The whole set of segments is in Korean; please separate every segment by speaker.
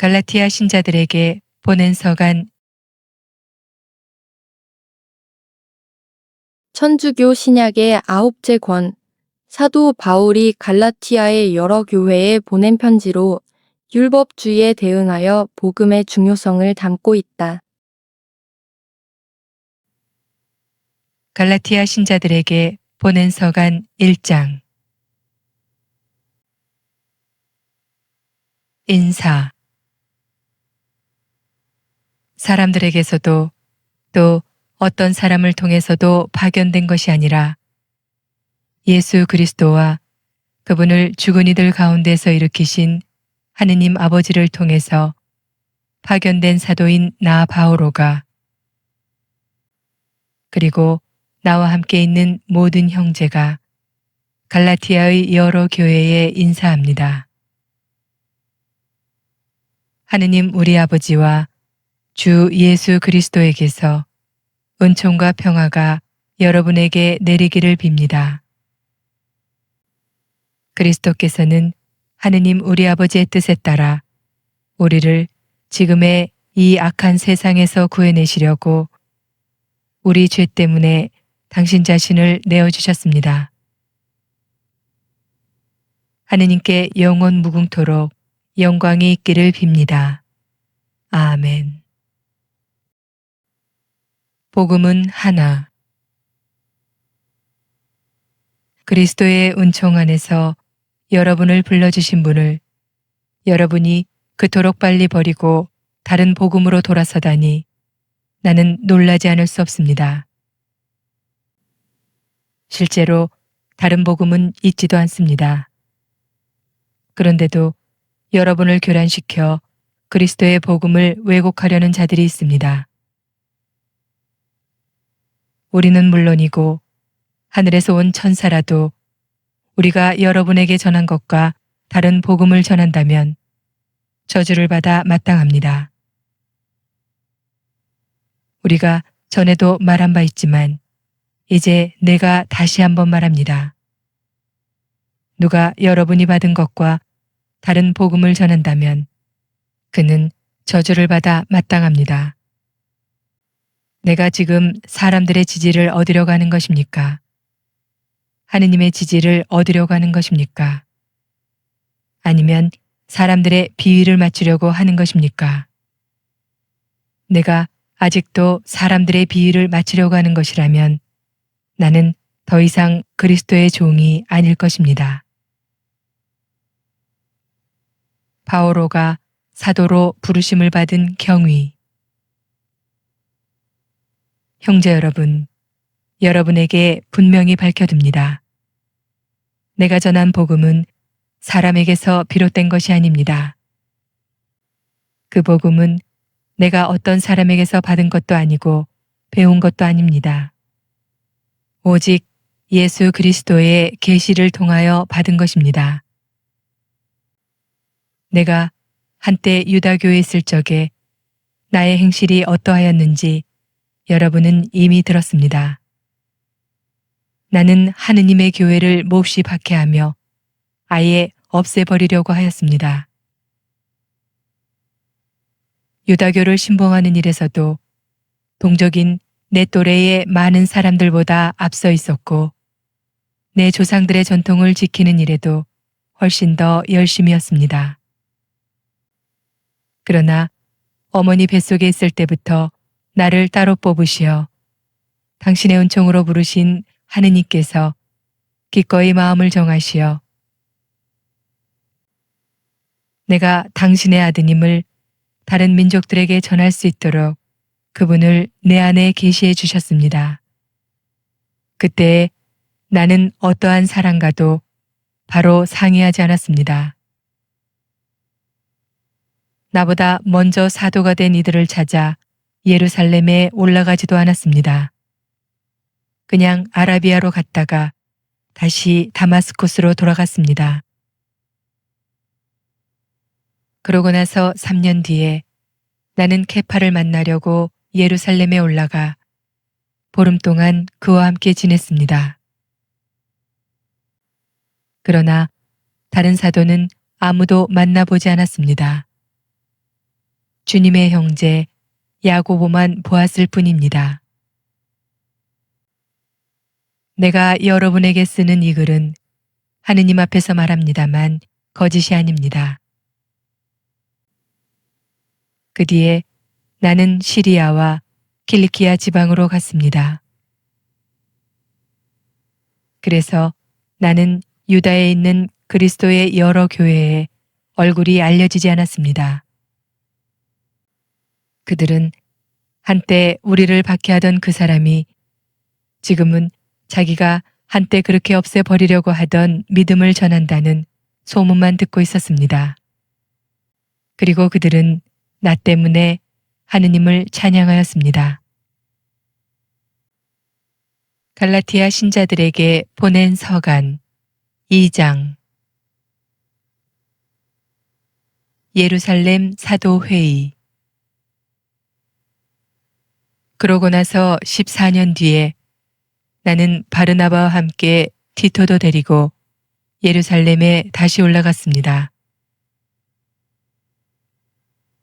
Speaker 1: 갈라티아 신자들에게 보낸 서간.
Speaker 2: 천주교 신약의 9째 권, 사도 바울이 갈라티아의 여러 교회에 보낸 편지로 율법주의에 대응하여 복음의 중요성을 담고 있다.
Speaker 1: 갈라티아 신자들에게 보낸 서간 1장. 인사. 사람들에게서도 또 어떤 사람을 통해서도 파견된 것이 아니라 예수 그리스도와 그분을 죽은 이들 가운데서 일으키신 하느님 아버지를 통해서 파견된 사도인 나 바오로가, 그리고 나와 함께 있는 모든 형제가 갈라티아의 여러 교회에 인사합니다. 하느님 우리 아버지와 주 예수 그리스도에게서 은총과 평화가 여러분에게 내리기를 빕니다. 그리스도께서는 하느님 우리 아버지의 뜻에 따라 우리를 지금의 이 악한 세상에서 구해내시려고 우리 죄 때문에 당신 자신을 내어주셨습니다. 하느님께 영원 무궁토록 영광이 있기를 빕니다. 아멘. 복음은 하나. 그리스도의 은총 안에서 여러분을 불러주신 분을 여러분이 그토록 빨리 버리고 다른 복음으로 돌아서다니 나는 놀라지 않을 수 없습니다. 실제로 다른 복음은 있지도 않습니다. 그런데도 여러분을 교란시켜 그리스도의 복음을 왜곡하려는 자들이 있습니다. 우리는 물론이고 하늘에서 온 천사라도 우리가 여러분에게 전한 것과 다른 복음을 전한다면 저주를 받아 마땅합니다. 우리가 전에도 말한 바 있지만 이제 내가 다시 한번 말합니다. 누가 여러분이 받은 것과 다른 복음을 전한다면 그는 저주를 받아 마땅합니다. 내가 지금 사람들의 지지를 얻으려고 하는 것입니까? 하느님의 지지를 얻으려고 하는 것입니까? 아니면 사람들의 비위를 맞추려고 하는 것입니까? 내가 아직도 사람들의 비위를 맞추려고 하는 것이라면 나는 더 이상 그리스도의 종이 아닐 것입니다. 바오로가 사도로 부르심을 받은 경위. 형제 여러분, 여러분에게 분명히 밝혀둡니다. 내가 전한 복음은 사람에게서 비롯된 것이 아닙니다. 그 복음은 내가 어떤 사람에게서 받은 것도 아니고 배운 것도 아닙니다. 오직 예수 그리스도의 계시를 통하여 받은 것입니다. 내가 한때 유다교에 있을 적에 나의 행실이 어떠하였는지 여러분은 이미 들었습니다. 나는 하느님의 교회를 몹시 박해하며 아예 없애버리려고 하였습니다. 유다교를 신봉하는 일에서도 동족인 내 또래의 많은 사람들보다 앞서 있었고 내 조상들의 전통을 지키는 일에도 훨씬 더 열심이었습니다. 그러나 어머니 뱃속에 있을 때부터 나를 따로 뽑으시어 당신의 은총으로 부르신 하느님께서 기꺼이 마음을 정하시어 내가 당신의 아드님을 다른 민족들에게 전할 수 있도록 그분을 내 안에 계시해 주셨습니다. 그때 나는 어떠한 사람과도 바로 상의하지 않았습니다. 나보다 먼저 사도가 된 이들을 찾아 예루살렘에 올라가지도 않았습니다. 그냥 아라비아로 갔다가 다시 다마스쿠스로 돌아갔습니다. 그러고 나서 3년 뒤에 나는 케파를 만나려고 예루살렘에 올라가 보름 동안 그와 함께 지냈습니다. 그러나 다른 사도는 아무도 만나보지 않았습니다. 주님의 형제 야고보만 보았을 뿐입니다. 내가 여러분에게 쓰는 이 글은 하느님 앞에서 말합니다만 거짓이 아닙니다. 그 뒤에 나는 시리아와 킬리키아 지방으로 갔습니다. 그래서 나는 유다에 있는 그리스도의 여러 교회에 얼굴이 알려지지 않았습니다. 그들은 한때 우리를 박해하던 그 사람이 지금은 자기가 한때 그렇게 없애버리려고 하던 믿음을 전한다는 소문만 듣고 있었습니다. 그리고 그들은 나 때문에 하느님을 찬양하였습니다. 갈라티아 신자들에게 보낸 서간 2장. 예루살렘 사도회의. 그러고 나서 14년 뒤에 나는 바르나바와 함께 티토도 데리고 예루살렘에 다시 올라갔습니다.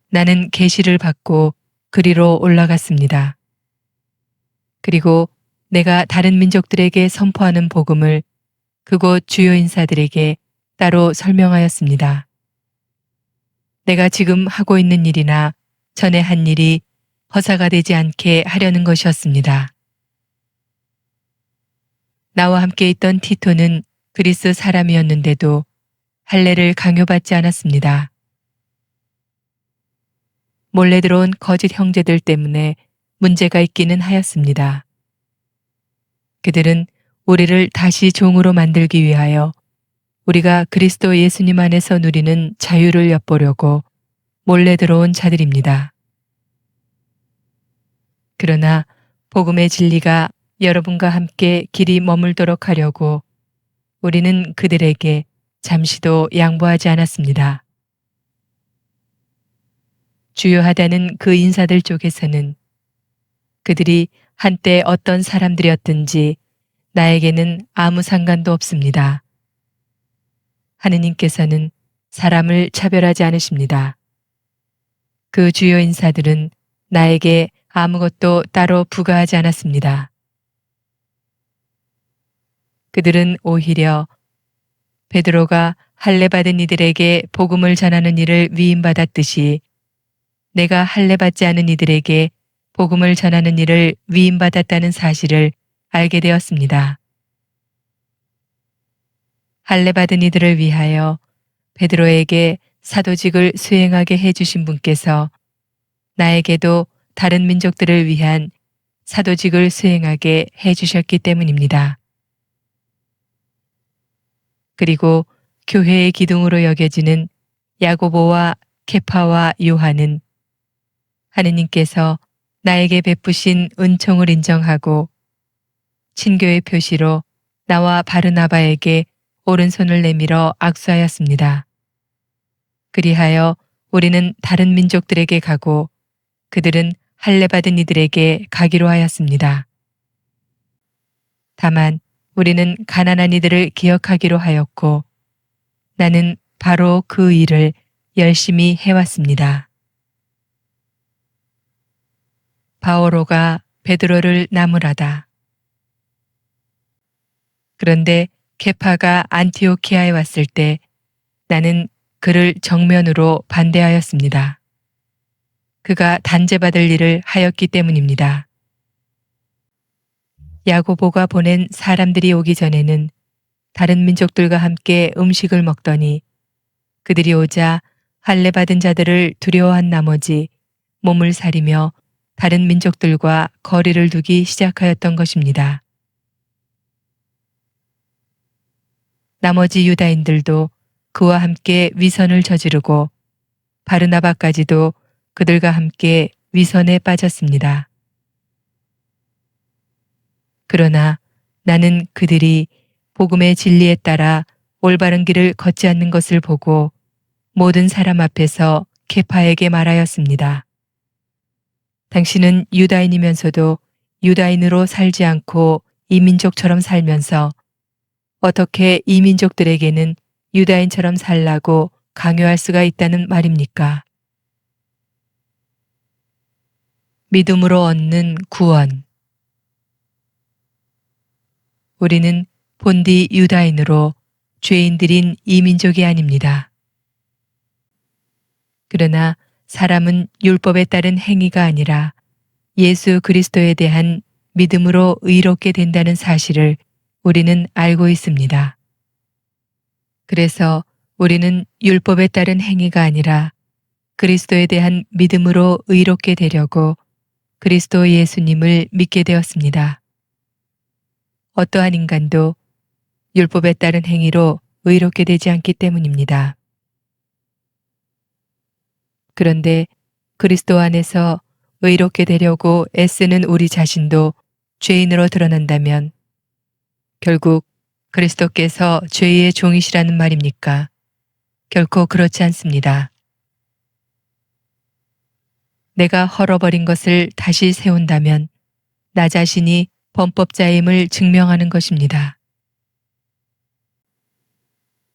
Speaker 1: 나는 계시를 받고 그리로 올라갔습니다. 그리고 내가 다른 민족들에게 선포하는 복음을 그곳 주요 인사들에게 따로 설명하였습니다. 내가 지금 하고 있는 일이나 전에 한 일이 허사가 되지 않게 하려는 것이었습니다. 나와 함께 있던 티토는 그리스 사람이었는데도 할례를 강요받지 않았습니다. 몰래 들어온 거짓 형제들 때문에 문제가 있기는 하였습니다. 그들은 우리를 다시 종으로 만들기 위하여 우리가 그리스도 예수님 안에서 누리는 자유를 엿보려고 몰래 들어온 자들입니다. 그러나 복음의 진리가 여러분과 함께 길이 머물도록 하려고 우리는 그들에게 잠시도 양보하지 않았습니다. 주요하다는 그 인사들 쪽에서는 그들이 한때 어떤 사람들이었든지 나에게는 아무 상관도 없습니다. 하느님께서는 사람을 차별하지 않으십니다. 그 주요 인사들은 나에게 아무것도 따로 부과하지 않았습니다. 그들은 오히려 베드로가 할례 받은 이들에게 복음을 전하는 일을 위임받았듯이 내가 할례 받지 않은 이들에게 복음을 전하는 일을 위임받았다는 사실을 알게 되었습니다. 할례 받은 이들을 위하여 베드로에게 사도직을 수행하게 해주신 분께서 나에게도 다른 민족들을 위한 사도직을 수행하게 해주셨기 때문입니다. 그리고 교회의 기둥으로 여겨지는 야고보와 케파와 요한은 하느님께서 나에게 베푸신 은총을 인정하고 친교의 표시로 나와 바르나바에게 오른손을 내밀어 악수하였습니다. 그리하여 우리는 다른 민족들에게 가고 그들은 할례 받은 이들에게 가기로 하였습니다. 다만 우리는 가난한 이들을 기억하기로 하였고 나는 바로 그 일을 열심히 해왔습니다. 바오로가 베드로를 나무라다. 그런데 케파가 안티오키아에 왔을 때 나는 그를 정면으로 반대하였습니다. 그가 단죄받을 일을 하였기 때문입니다. 야고보가 보낸 사람들이 오기 전에는 다른 민족들과 함께 음식을 먹더니 그들이 오자 할례 받은 자들을 두려워한 나머지 몸을 사리며 다른 민족들과 거리를 두기 시작하였던 것입니다. 나머지 유다인들도 그와 함께 위선을 저지르고 바르나바까지도 그들과 함께 위선에 빠졌습니다. 그러나 나는 그들이 복음의 진리에 따라 올바른 길을 걷지 않는 것을 보고 모든 사람 앞에서 케파에게 말하였습니다. 당신은 유다인이면서도 유다인으로 살지 않고 이민족처럼 살면서 어떻게 이민족들에게는 유다인처럼 살라고 강요할 수가 있다는 말입니까? 믿음으로 얻는 구원. 우리는 본디 유다인으로 죄인들인 이민족이 아닙니다. 그러나 사람은 율법에 따른 행위가 아니라 예수 그리스도에 대한 믿음으로 의롭게 된다는 사실을 우리는 알고 있습니다. 그래서 우리는 율법에 따른 행위가 아니라 그리스도에 대한 믿음으로 의롭게 되려고 그리스도 예수님을 믿게 되었습니다. 어떠한 인간도 율법에 따른 행위로 의롭게 되지 않기 때문입니다. 그런데 그리스도 안에서 의롭게 되려고 애쓰는 우리 자신도 죄인으로 드러난다면 결국 그리스도께서 죄의 종이시라는 말입니까? 결코 그렇지 않습니다. 내가 헐어버린 것을 다시 세운다면 나 자신이 범법자임을 증명하는 것입니다.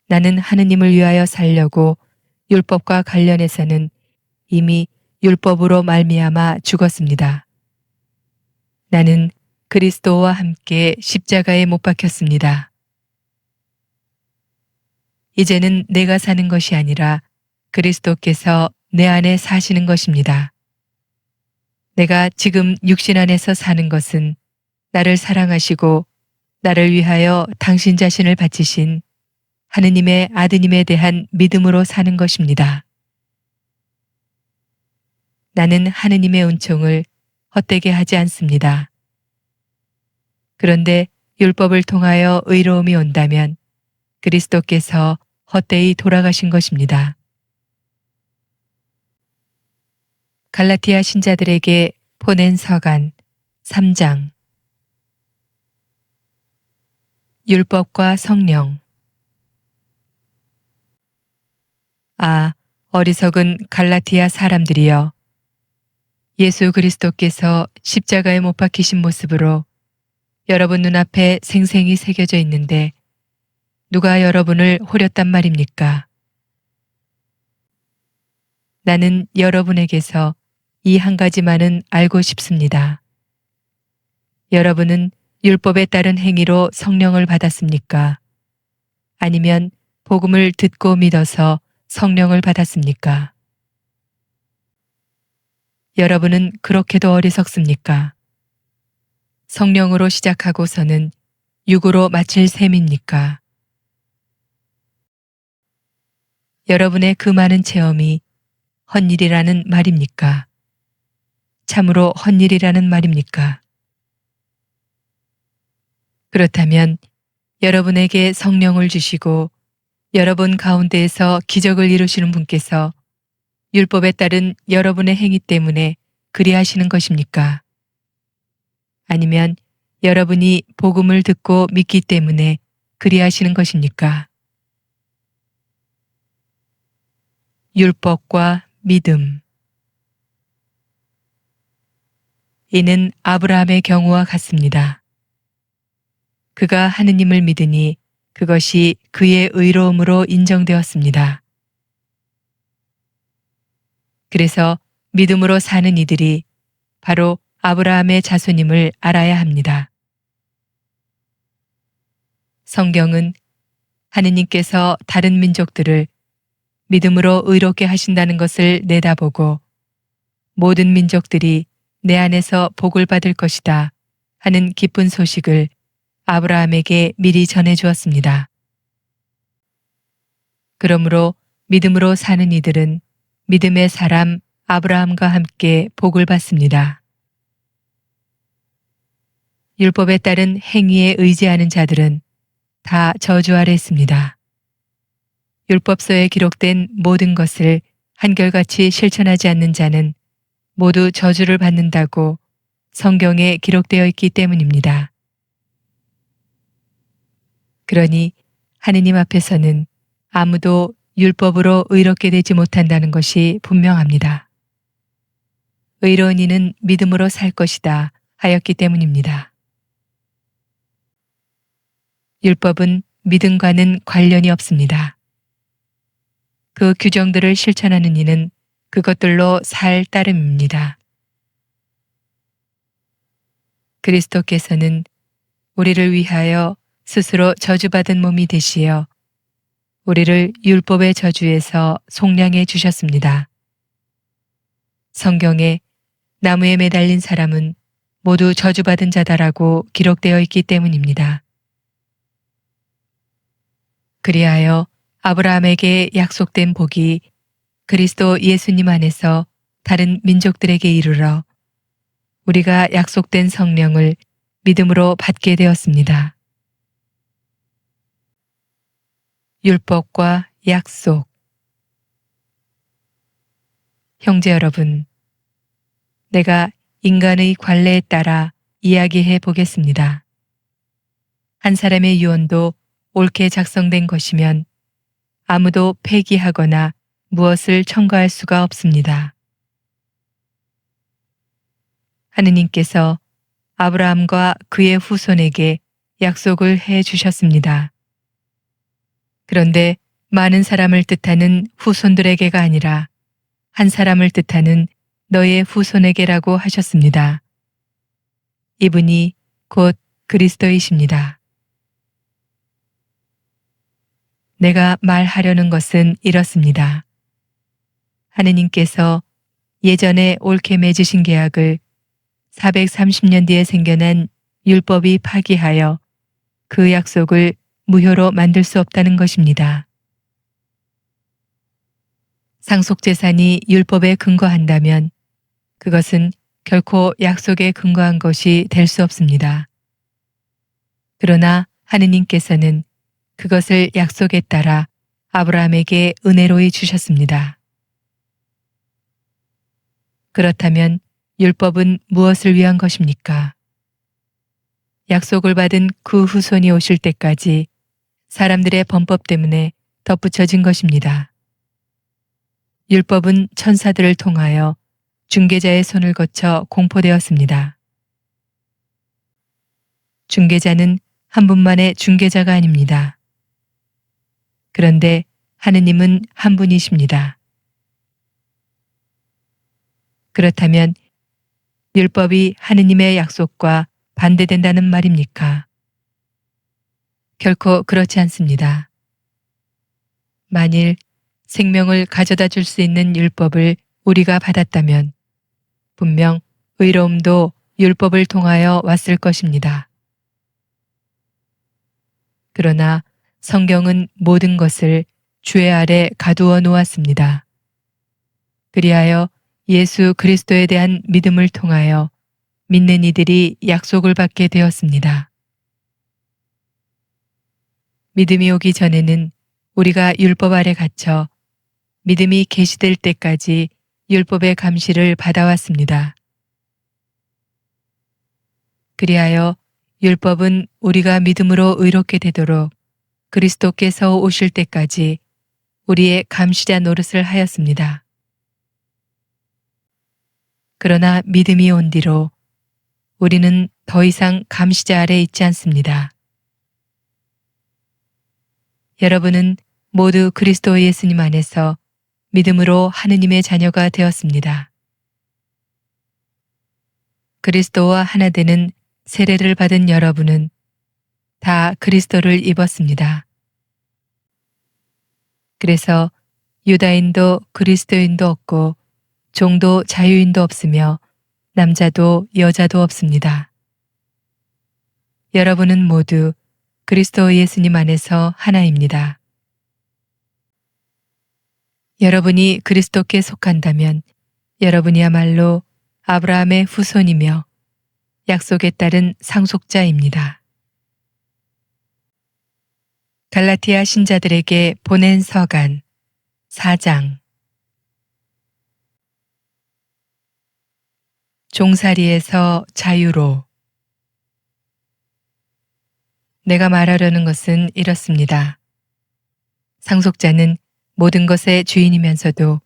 Speaker 1: 나는 하느님을 위하여 살려고 율법과 관련해서는 이미 율법으로 말미암아 죽었습니다. 나는 그리스도와 함께 십자가에 못 박혔습니다. 이제는 내가 사는 것이 아니라 그리스도께서 내 안에 사시는 것입니다. 내가 지금 육신 안에서 사는 것은 나를 사랑하시고 나를 위하여 당신 자신을 바치신 하느님의 아드님에 대한 믿음으로 사는 것입니다. 나는 하느님의 은총을 헛되게 하지 않습니다. 그런데 율법을 통하여 의로움이 온다면 그리스도께서 헛되이 돌아가신 것입니다. 갈라티아 신자들에게 보낸 서간 3장. 율법과 성령. 아, 어리석은 갈라티아 사람들이여. 예수 그리스도께서 십자가에 못 박히신 모습으로 여러분 눈앞에 생생히 새겨져 있는데 누가 여러분을 호렸단 말입니까? 나는 여러분에게서 이 한 가지만은 알고 싶습니다. 여러분은 율법에 따른 행위로 성령을 받았습니까? 아니면 복음을 듣고 믿어서 성령을 받았습니까? 여러분은 그렇게도 어리석습니까? 성령으로 시작하고서는 육으로 마칠 셈입니까? 여러분의 그 많은 체험이 헛일이라는 말입니까? 참으로 헛일이라는 말입니까? 그렇다면 여러분에게 성령을 주시고 여러분 가운데에서 기적을 이루시는 분께서 율법에 따른 여러분의 행위 때문에 그리하시는 것입니까? 아니면 여러분이 복음을 듣고 믿기 때문에 그리하시는 것입니까? 율법과 믿음. 이는 아브라함의 경우와 같습니다. 그가 하느님을 믿으니 그것이 그의 의로움으로 인정되었습니다. 그래서 믿음으로 사는 이들이 바로 아브라함의 자손임을 알아야 합니다. 성경은 하느님께서 다른 민족들을 믿음으로 의롭게 하신다는 것을 내다보고 모든 민족들이 내 안에서 복을 받을 것이다 하는 기쁜 소식을 아브라함에게 미리 전해 주었습니다. 그러므로 믿음으로 사는 이들은 믿음의 사람 아브라함과 함께 복을 받습니다. 율법에 따른 행위에 의지하는 자들은 다 저주 아래 있습니다. 율법서에 기록된 모든 것을 한결같이 실천하지 않는 자는 모두 저주를 받는다고 성경에 기록되어 있기 때문입니다. 그러니 하느님 앞에서는 아무도 율법으로 의롭게 되지 못한다는 것이 분명합니다. 의로운 이는 믿음으로 살 것이다 하였기 때문입니다. 율법은 믿음과는 관련이 없습니다. 그 규정들을 실천하는 이는 그것들로 살 따름입니다. 그리스도께서는 우리를 위하여 스스로 저주받은 몸이 되시어 우리를 율법의 저주에서 속량해 주셨습니다. 성경에 나무에 매달린 사람은 모두 저주받은 자다라고 기록되어 있기 때문입니다. 그리하여 아브라함에게 약속된 복이 그리스도 예수님 안에서 다른 민족들에게 이르러 우리가 약속된 성령을 믿음으로 받게 되었습니다. 율법과 약속. 형제 여러분, 내가 인간의 관례에 따라 이야기해 보겠습니다. 한 사람의 유언도 옳게 작성된 것이면 아무도 폐기하거나 무엇을 첨가할 수가 없습니다. 하느님께서 아브라함과 그의 후손에게 약속을 해 주셨습니다. 그런데 많은 사람을 뜻하는 후손들에게가 아니라 한 사람을 뜻하는 너의 후손에게라고 하셨습니다. 이분이 곧 그리스도이십니다. 내가 말하려는 것은 이렇습니다. 하느님께서 예전에 옳게 맺으신 계약을 430년 뒤에 생겨난 율법이 파기하여 그 약속을 무효로 만들 수 없다는 것입니다. 상속재산이 율법에 근거한다면 그것은 결코 약속에 근거한 것이 될 수 없습니다. 그러나 하느님께서는 그것을 약속에 따라 아브라함에게 은혜로이 주셨습니다. 그렇다면 율법은 무엇을 위한 것입니까? 약속을 받은 그 후손이 오실 때까지 사람들의 범법 때문에 덧붙여진 것입니다. 율법은 천사들을 통하여 중개자의 손을 거쳐 공포되었습니다. 중개자는 한 분만의 중개자가 아닙니다. 그런데 하느님은 한 분이십니다. 그렇다면 율법이 하느님의 약속과 반대된다는 말입니까? 결코 그렇지 않습니다. 만일 생명을 가져다 줄 수 있는 율법을 우리가 받았다면 분명 의로움도 율법을 통하여 왔을 것입니다. 그러나 성경은 모든 것을 주의 아래 가두어 놓았습니다. 그리하여 예수 그리스도에 대한 믿음을 통하여 믿는 이들이 약속을 받게 되었습니다. 믿음이 오기 전에는 우리가 율법 아래 갇혀 믿음이 계시될 때까지 율법의 감시를 받아왔습니다. 그리하여 율법은 우리가 믿음으로 의롭게 되도록 그리스도께서 오실 때까지 우리의 감시자 노릇을 하였습니다. 그러나 믿음이 온 뒤로 우리는 더 이상 감시자 아래 있지 않습니다. 여러분은 모두 그리스도 예수님 안에서 믿음으로 하느님의 자녀가 되었습니다. 그리스도와 하나 되는 세례를 받은 여러분은 다 그리스도를 입었습니다. 그래서 유다인도 그리스도인도 없고 종도 자유인도 없으며 남자도 여자도 없습니다. 여러분은 모두 그리스도 예수님 안에서 하나입니다. 여러분이 그리스도께 속한다면 여러분이야말로 아브라함의 후손이며 약속에 따른 상속자입니다. 갈라티아 신자들에게 보낸 서간 4장. 종살이에서 자유로. 내가 말하려는 것은 이렇습니다. 상속자는 모든 것의 주인이면서도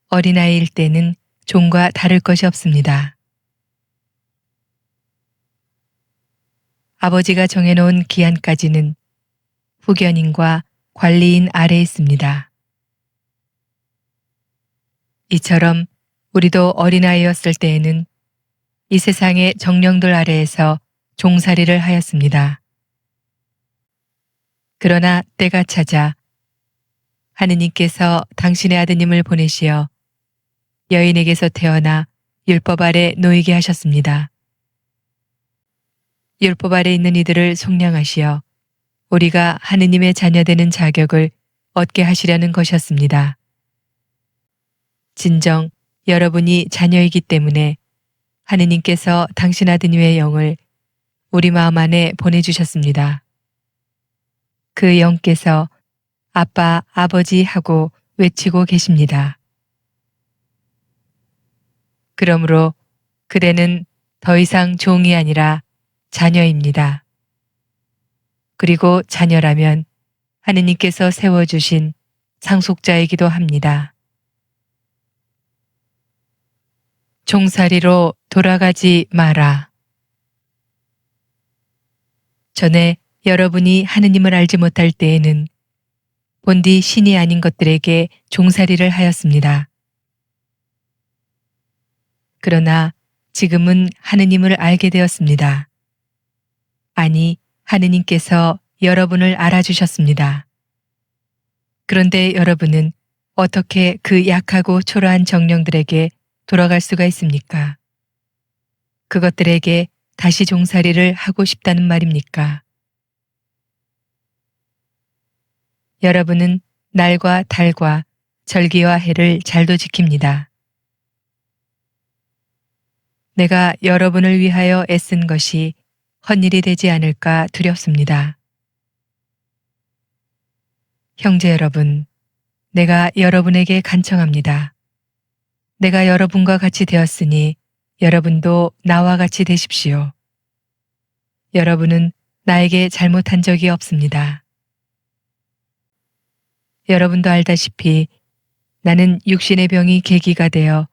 Speaker 1: 어린아이일 때는 종과 다를 것이 없습니다. 아버지가 정해놓은 기한까지는 후견인과 관리인 아래에 있습니다. 이처럼 우리도 어린아이였을 때에는 이 세상의 정령들 아래에서 종살이를 하였습니다. 그러나 때가 차자 하느님께서 당신의 아드님을 보내시어 여인에게서 태어나 율법 아래 놓이게 하셨습니다. 율법 아래 있는 이들을 속량하시어 우리가 하느님의 자녀되는 자격을 얻게 하시려는 것이었습니다. 진정 여러분이 자녀이기 때문에 하느님께서 당신 아드님의 영을 우리 마음 안에 보내주셨습니다. 그 영께서 아빠, 아버지 하고 외치고 계십니다. 그러므로 그대는 더 이상 종이 아니라 자녀입니다. 그리고 자녀라면 하느님께서 세워주신 상속자이기도 합니다. 종살이로 돌아가지 마라. 전에 여러분이 하느님을 알지 못할 때에는 본디 신이 아닌 것들에게 종살이를 하였습니다. 그러나 지금은 하느님을 알게 되었습니다. 아니, 하느님께서 여러분을 알아주셨습니다. 그런데 여러분은 어떻게 그 약하고 초라한 정령들에게 돌아갈 수가 있습니까? 그것들에게 다시 종살이를 하고 싶다는 말입니까? 여러분은 날과 달과 절기와 해를 잘도 지킵니다. 내가 여러분을 위하여 애쓴 것이 헛일이 되지 않을까 두렵습니다. 형제 여러분, 내가 여러분에게 간청합니다. 내가 여러분과 같이 되었으니 여러분도 나와 같이 되십시오. 여러분은 나에게 잘못한 적이 없습니다. 여러분도 알다시피 나는 육신의 병이 계기가 되어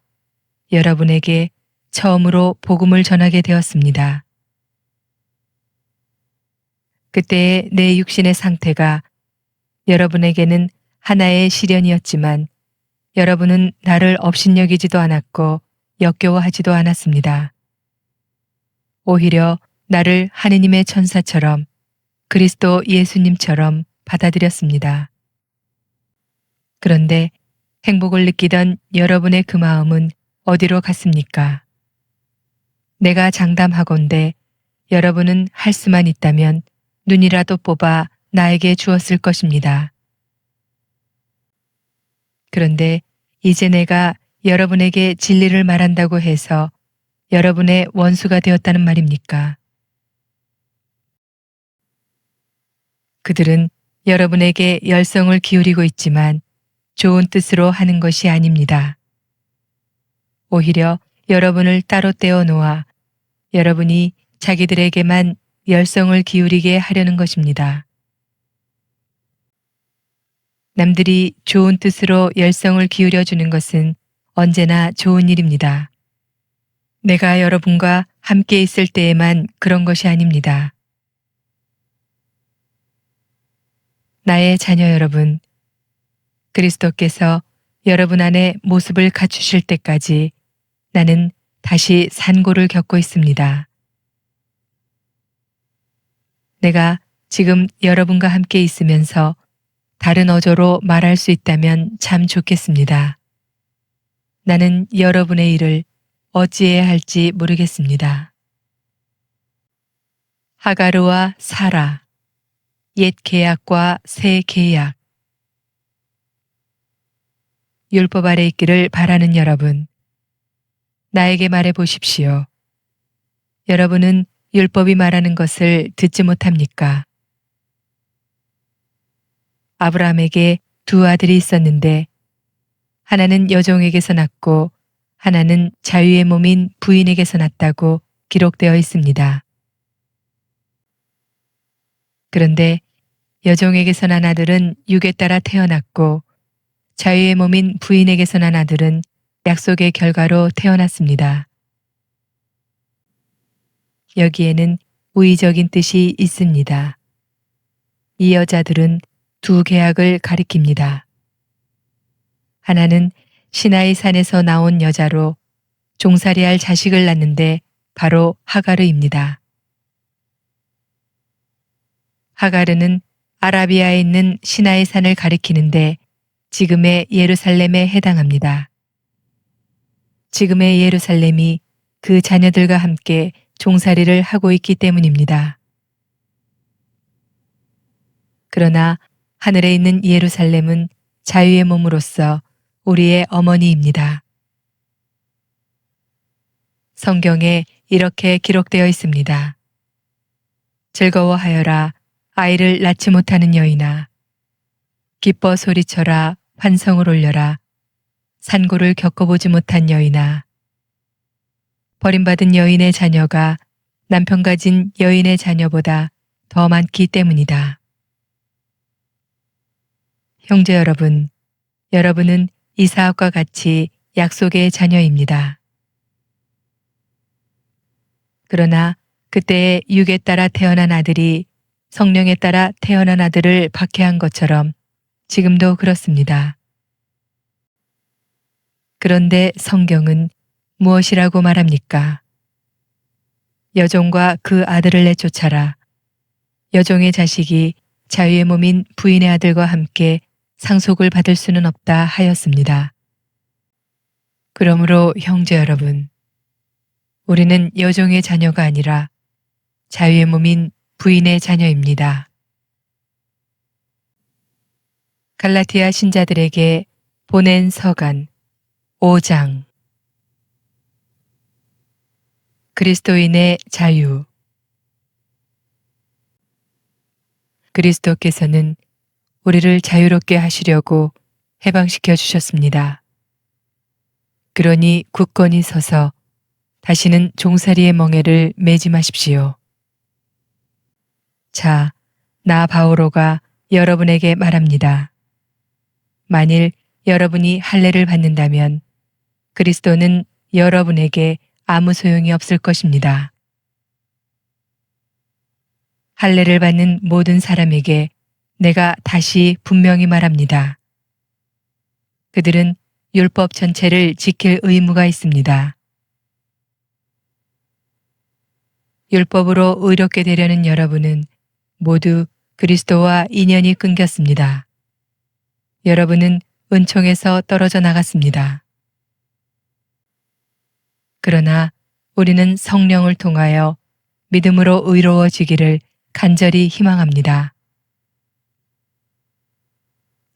Speaker 1: 여러분에게 처음으로 복음을 전하게 되었습니다. 그때의 내 육신의 상태가 여러분에게는 하나의 시련이었지만 여러분은 나를 업신여기지도 않았고 역겨워하지도 않았습니다. 오히려 나를 하느님의 천사처럼 그리스도 예수님처럼 받아들였습니다. 그런데 행복을 느끼던 여러분의 그 마음은 어디로 갔습니까? 내가 장담하건대 여러분은 할 수만 있다면 눈이라도 뽑아 나에게 주었을 것입니다. 그런데 이제 내가 여러분에게 진리를 말한다고 해서 여러분의 원수가 되었다는 말입니까? 그들은 여러분에게 열성을 기울이고 있지만 좋은 뜻으로 하는 것이 아닙니다. 오히려 여러분을 따로 떼어 놓아 여러분이 자기들에게만 열성을 기울이게 하려는 것입니다. 남들이 좋은 뜻으로 열성을 기울여 주는 것은 언제나 좋은 일입니다. 내가 여러분과 함께 있을 때에만 그런 것이 아닙니다. 나의 자녀 여러분, 그리스도께서 여러분 안에 모습을 갖추실 때까지 나는 다시 산고를 겪고 있습니다. 내가 지금 여러분과 함께 있으면서 다른 어조로 말할 수 있다면 참 좋겠습니다. 나는 여러분의 일을 어찌해야 할지 모르겠습니다. 하가르와 사라, 옛 계약과 새 계약. 율법 아래 있기를 바라는 여러분, 나에게 말해 보십시오. 여러분은 율법이 말하는 것을 듣지 못합니까? 아브라함에게 두 아들이 있었는데 하나는 여종에게서 났고 하나는 자유의 몸인 부인에게서 났다고 기록되어 있습니다. 그런데 여종에게서 난 아들은 육에 따라 태어났고 자유의 몸인 부인에게서 난 아들은 약속의 결과로 태어났습니다. 여기에는 우의적인 뜻이 있습니다. 이 여자들은 두 계약을 가리킵니다. 하나는 시나이 산에서 나온 여자로 종살이할 자식을 낳는데 바로 하가르입니다. 하가르는 아라비아에 있는 시나이 산을 가리키는데 지금의 예루살렘에 해당합니다. 지금의 예루살렘이 그 자녀들과 함께 종살이를 하고 있기 때문입니다. 그러나 하늘에 있는 예루살렘은 자유의 몸으로서 우리의 어머니입니다. 성경에 이렇게 기록되어 있습니다. 즐거워하여라 아이를 낳지 못하는 여인아. 기뻐 소리쳐라 환성을 올려라. 산고를 겪어보지 못한 여인아. 버림받은 여인의 자녀가 남편 가진 여인의 자녀보다 더 많기 때문이다. 형제 여러분, 여러분은 이사학과 같이 약속의 자녀입니다. 그러나 그때의 육에 따라 태어난 아들이 성령에 따라 태어난 아들을 박해한 것처럼 지금도 그렇습니다. 그런데 성경은 무엇이라고 말합니까? 여종과 그 아들을 내쫓아라. 여종의 자식이 자유의 몸인 부인의 아들과 함께 상속을 받을 수는 없다 하였습니다. 그러므로 형제 여러분, 우리는 여종의 자녀가 아니라 자유의 몸인 부인의 자녀입니다. 갈라티아 신자들에게 보낸 서간 5장 그리스도인의 자유. 그리스도께서는 우리를 자유롭게 하시려고 해방시켜 주셨습니다. 그러니 굳건히 서서 다시는 종살이의 멍에를 매지 마십시오. 자, 나 바오로가 여러분에게 말합니다. 만일 여러분이 할례를 받는다면 그리스도는 여러분에게 아무 소용이 없을 것입니다. 할례를 받는 모든 사람에게 내가 다시 분명히 말합니다. 그들은 율법 전체를 지킬 의무가 있습니다. 율법으로 의롭게 되려는 여러분은 모두 그리스도와 인연이 끊겼습니다. 여러분은 은총에서 떨어져 나갔습니다. 그러나 우리는 성령을 통하여 믿음으로 의로워지기를 간절히 희망합니다.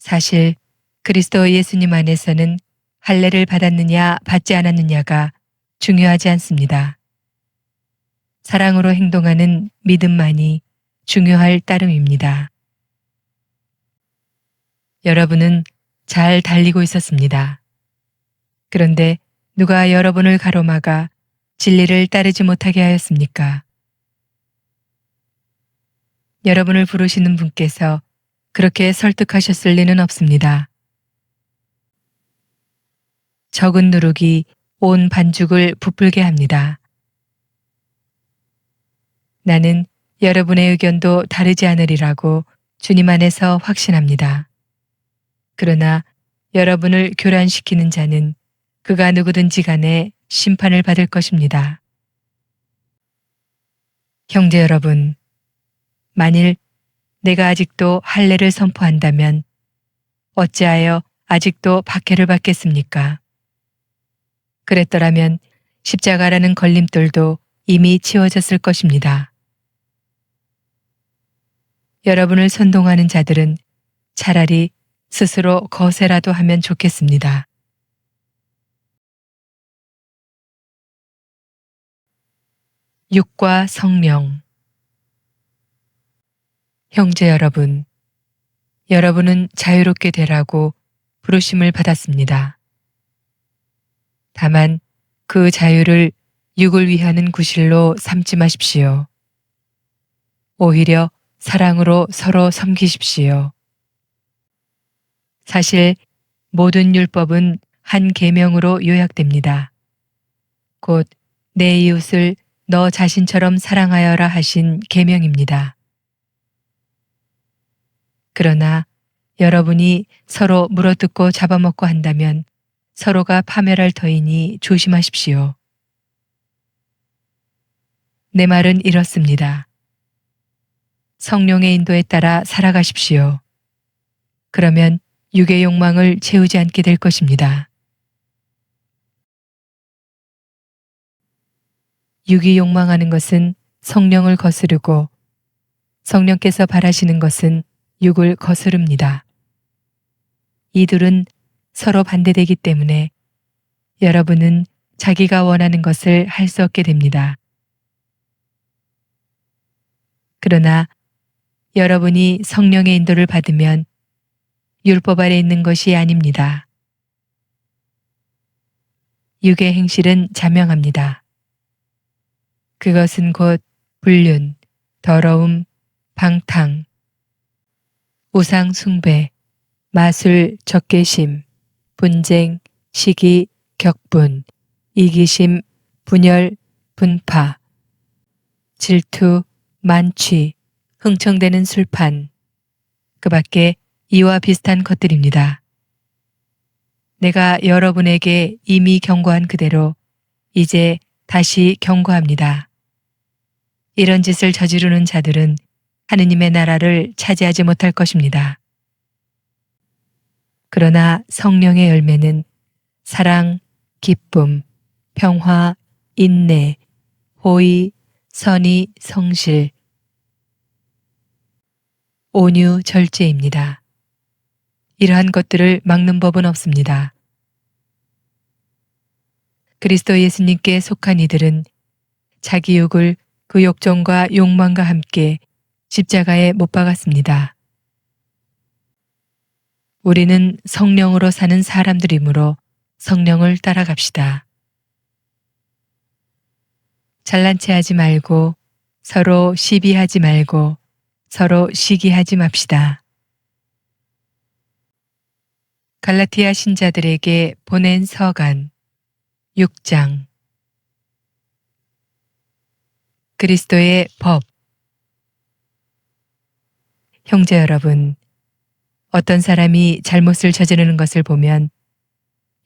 Speaker 1: 사실 그리스도 예수님 안에서는 할례를 받았느냐 받지 않았느냐가 중요하지 않습니다. 사랑으로 행동하는 믿음만이 중요할 따름입니다. 여러분은 잘 달리고 있었습니다. 그런데 누가 여러분을 가로막아 진리를 따르지 못하게 하였습니까? 여러분을 부르시는 분께서 그렇게 설득하셨을 리는 없습니다. 적은 누룩이 온 반죽을 부풀게 합니다. 나는 여러분의 의견도 다르지 않으리라고 주님 안에서 확신합니다. 그러나 여러분을 교란시키는 자는 그가 누구든지 간에 심판을 받을 것입니다. 형제 여러분, 만일 내가 아직도 할례를 선포한다면 어찌하여 아직도 박해를 받겠습니까? 그랬더라면 십자가라는 걸림돌도 이미 치워졌을 것입니다. 여러분을 선동하는 자들은 차라리 스스로 거세라도 하면 좋겠습니다. 육과 성령. 형제 여러분, 여러분은 자유롭게 되라고 부르심을 받았습니다. 다만 그 자유를 육을 위하는 구실로 삼지 마십시오. 오히려 사랑으로 서로 섬기십시오. 사실 모든 율법은 한 계명으로 요약됩니다. 곧 내 이웃을 너 자신처럼 사랑하여라 하신 계명입니다. 그러나 여러분이 서로 물어뜯고 잡아먹고 한다면 서로가 파멸할 터이니 조심하십시오. 내 말은 이렇습니다. 성령의 인도에 따라 살아가십시오. 그러면 육의 욕망을 채우지 않게 될 것입니다. 육이 욕망하는 것은 성령을 거스르고 성령께서 바라시는 것은 육을 거스릅니다. 이 둘은 서로 반대되기 때문에 여러분은 자기가 원하는 것을 할 수 없게 됩니다. 그러나 여러분이 성령의 인도를 받으면 율법 아래 있는 것이 아닙니다. 육의 행실은 자명합니다. 그것은 곧 불륜, 더러움, 방탕, 우상 숭배, 마술, 적개심, 분쟁, 시기, 격분, 이기심, 분열, 분파, 질투, 만취, 흥청대는 술판, 그 밖에 이와 비슷한 것들입니다. 내가 여러분에게 이미 경고한 그대로 이제 다시 경고합니다. 이런 짓을 저지르는 자들은 하느님의 나라를 차지하지 못할 것입니다. 그러나 성령의 열매는 사랑, 기쁨, 평화, 인내, 호의, 선의, 성실, 온유, 절제입니다. 이러한 것들을 막는 법은 없습니다. 그리스도 예수님께 속한 이들은 자기 욕을 그 욕정과 욕망과 함께 십자가에 못 박았습니다. 우리는 성령으로 사는 사람들이므로 성령을 따라갑시다. 잘난 체 하지 말고 서로 시비하지 말고 서로 시기하지 맙시다. 갈라티아 신자들에게 보낸 서간 6장 그리스도의 법 형제 여러분, 어떤 사람이 잘못을 저지르는 것을 보면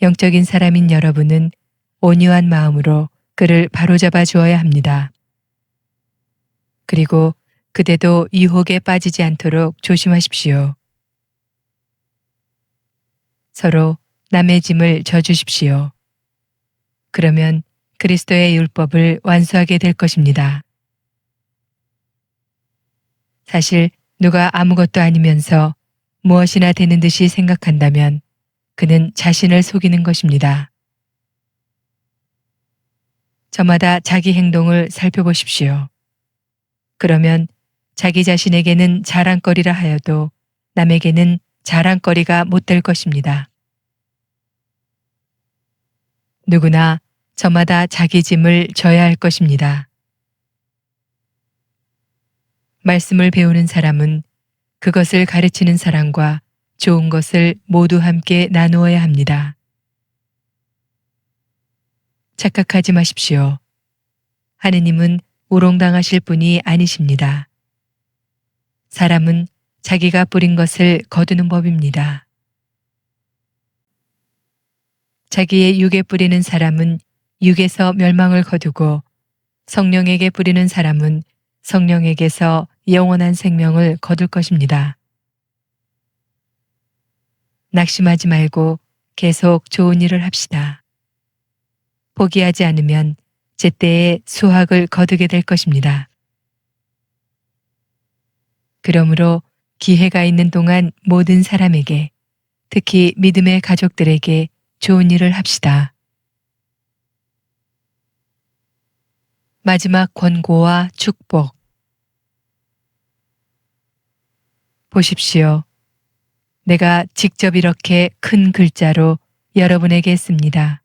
Speaker 1: 영적인 사람인 여러분은 온유한 마음으로 그를 바로잡아 주어야 합니다. 그리고 그대도 유혹에 빠지지 않도록 조심하십시오. 서로 남의 짐을 져주십시오. 그러면 그리스도의 율법을 완수하게 될 것입니다. 사실 누가 아무것도 아니면서 무엇이나 되는 듯이 생각한다면 그는 자신을 속이는 것입니다. 저마다 자기 행동을 살펴보십시오. 그러면 자기 자신에게는 자랑거리라 하여도 남에게는 자랑거리가 못 될 것입니다. 누구나 저마다 자기 짐을 져야 할 것입니다. 말씀을 배우는 사람은 그것을 가르치는 사람과 좋은 것을 모두 함께 나누어야 합니다. 착각하지 마십시오. 하느님은 우롱당하실 분이 아니십니다. 사람은 자기가 뿌린 것을 거두는 법입니다. 자기의 육에 뿌리는 사람은 육에서 멸망을 거두고 성령에게 뿌리는 사람은 성령에게서 영원한 생명을 거둘 것입니다. 낙심하지 말고 계속 좋은 일을 합시다. 포기하지 않으면 제때에 수확을 거두게 될 것입니다. 그러므로 기회가 있는 동안 모든 사람에게, 특히 믿음의 가족들에게 좋은 일을 합시다. 마지막 권고와 축복. 보십시오. 내가 직접 이렇게 큰 글자로 여러분에게 했습니다.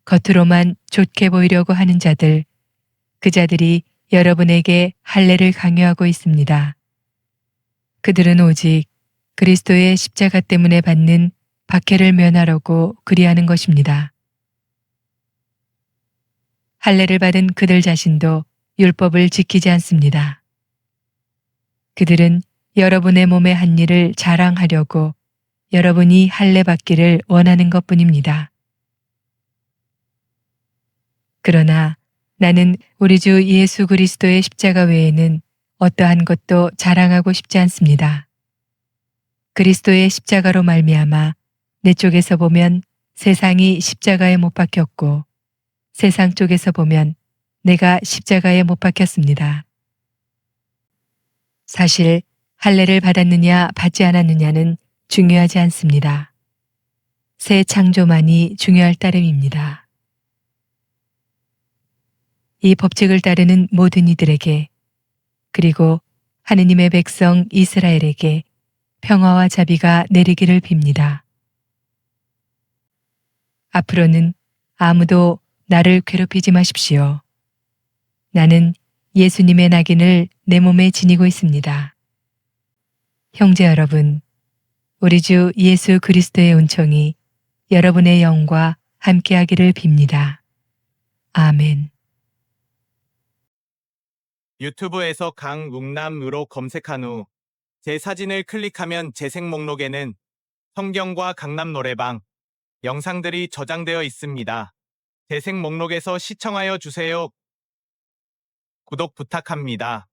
Speaker 1: 겉으로만 좋게 보이려고 하는 자들, 그 자들이 여러분에게 할례를 강요하고 있습니다. 그들은 오직 그리스도의 십자가 때문에 받는 박해를 면하려고 그리하는 것입니다. 할례를 받은 그들 자신도 율법을 지키지 않습니다. 그들은 여러분의 몸의 한 일을 자랑하려고 여러분이 할례 받기를 원하는 것뿐입니다. 그러나 나는 우리 주 예수 그리스도의 십자가 외에는 어떠한 것도 자랑하고 싶지 않습니다. 그리스도의 십자가로 말미암아 내 쪽에서 보면 세상이 십자가에 못 박혔고 세상 쪽에서 보면 내가 십자가에 못 박혔습니다. 사실 할례를 받았느냐 받지 않았느냐는 중요하지 않습니다. 새 창조만이 중요할 따름입니다. 이 법칙을 따르는 모든 이들에게 그리고 하느님의 백성 이스라엘에게 평화와 자비가 내리기를 빕니다. 앞으로는 아무도 나를 괴롭히지 마십시오. 나는 예수님의 낙인을 내 몸에 지니고 있습니다. 형제 여러분, 우리 주 예수 그리스도의 은총이 여러분의 영과 함께하기를 빕니다. 아멘.
Speaker 3: 유튜브에서 강웅남으로 검색한 후 제 사진을 클릭하면 재생 목록에는 성경과 강남 노래방 영상들이 저장되어 있습니다. 재생 목록에서 시청하여 주세요. 구독 부탁합니다.